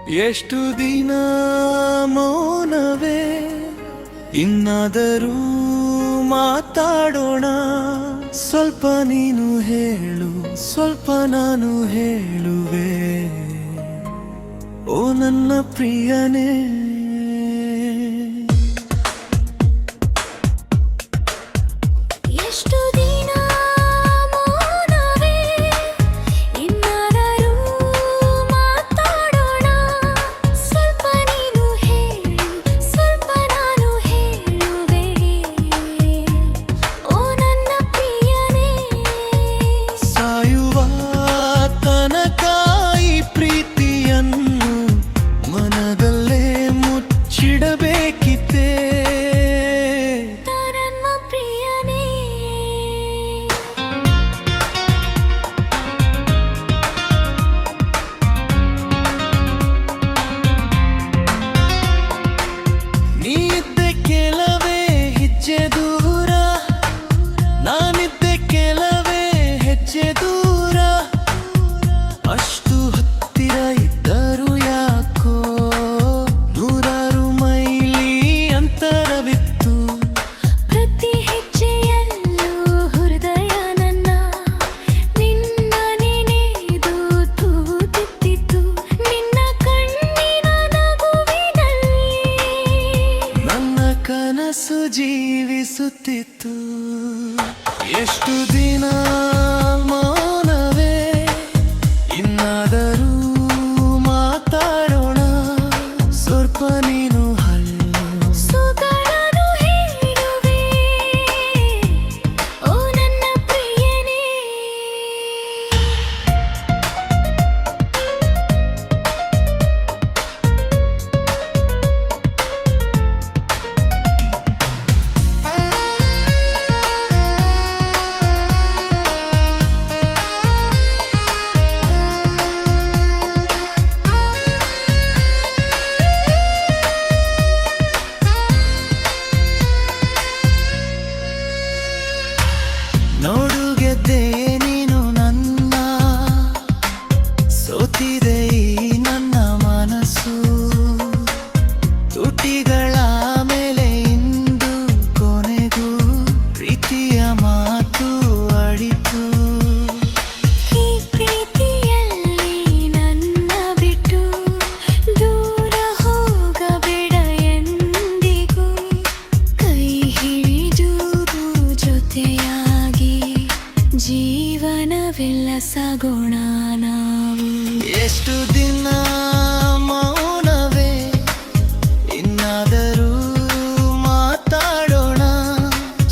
ಎಷ್ಟು ದಿನ ಮೌನವೇ ಇನ್ನಾದರೂ ಮಾತಾಡೋಣ. ಸ್ವಲ್ಪ ನೀನು ಹೇಳು, ಸ್ವಲ್ಪ ನಾನು ಹೇಳುವೆ. ಓ ನನ್ನ ಪ್ರಿಯನೇ, ಎಷ್ಟು ದಿನ ಮೌನವೇ ಇನ್ನಾದರೂ ಮಾತಾಡೋಣ. ಸ್ವಲ್ಪ ನೀನು ಹೇಳು, ಸ್ವಲ್ಪ ನಾನು ಹೇಳುವೆ. ಓ ನನ್ನ ಪ್ರಿಯನೇ, ಸಾಯುವ ತನಕ ಈ ಪ್ರೀತಿಯನ್ನು ಮನದಲ್ಲೇ ಮುಚ್ಚಿಡಬೇಕಿತ್ತೆ. ನನ್ನ ಪ್ರಿಯನೇ, ನೀ ಇದ್ದೆ ಕೆಲವೇ ಹೆಜ್ಜೆ ದೂರ, ನಾನಿದ್ದೆ ಕೆಲವೇ ಹೆಜ್ಜೆ ದೂರ. ಅಷ್ಟು ಹತ್ತಿರ ಇದ್ದರು ಯಾಕೋ ನೂರಾರು ಮೈಲಿ ಅಂತರವಿತ್ತು. ಪ್ರತಿ ಹೆಜ್ಜೆಯಲ್ಲೂ ಹೃದಯ ನನ್ನ ನಿನ್ನ ನೆನೆದು ತೂಗುತ್ತಿತ್ತು. ನಿನ್ನ ಕಣ್ಣಿನ ನಗುವಿನಲ್ಲಿ ನನ್ನ ಕನಸು ಜೀವಿಸುತ್ತಿತ್ತು. ಎಷ್ಟು ದಿನ ಮೌನವೇ ಇನ್ನಾದರೂ ಮಾತಾಡೋಣ. ಸ್ವಲ್ಪ ನೀನು ಸುಗಳನ್ನು ಹೇಳುವೆ. ಓ ನನ್ನ ಪ್ರಿಯನೇ, ನೋಡು ಗೆದ್ದೆ ನೀನು ನನ್ನ, ಸೋತಿದೆ ಈ ನನ್ನ ಮನಸ್ಸು. ತುಟಿಗಳ ಮೇಲೆ ಇಂದು ಕೊನೆಗೂ ಪ್ರೀತಿಯ ಮಾತು ಅಡಿತು. ಈ ಪ್ರೀತಿಯಲ್ಲಿ ನನ್ನ ಬಿಟ್ಟು ದೂರ ಹೋಗಬೇಡ ಎಂದಿಗೂ. ಕೈ ಹಿಡಿದು ಜೊತೆಯಾಗಿ ಜೀವನವೆಲ್ಲ ಸಾಗೋಣ ನಾವು. ಎಷ್ಟು ದಿನ ಮೌನವೇ ಇನ್ನಾದರೂ ಮಾತಾಡೋಣ.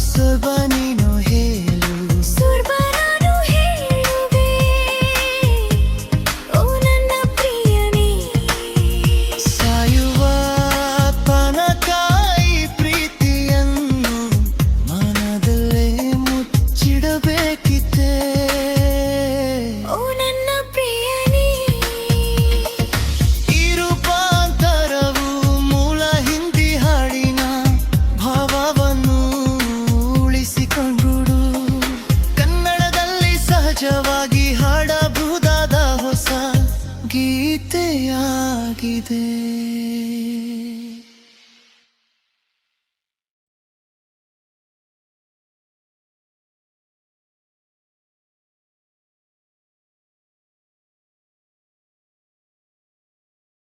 ಸ್ವಲ್ಪ ನೀನು ಹೇಳು, ಸ್ವಲ್ಪ ನಾನು ಹೇಳುವೆ. ಓ ನನ್ನ ಪ್ರಿಯನೇ, ಸಾಯುವ ತನಕ ಈ ಪ್ರೀತಿಯನ್ನು ಮನದಲ್ಲೇ ಮುಚ್ಚಿಡಬೇಕಿತ್ತೆ. ಓ ನನ್ನ ಪ್ರಿಯನೇ, ಈ ರೂಪಾಂತರವು ಮೂಲ ಹಿಂದಿ ಹಾಡಿನ ಭಾವವನ್ನು ಉಳಿಸಿಕೊಂಡುಡು. ಕನ್ನಡದಲ್ಲಿ ಸಹಜವಾಗಿ ಹಾಡಬಹುದಾದ ಹೊಸ ಗೀತೆಯಾಗಿದೆ.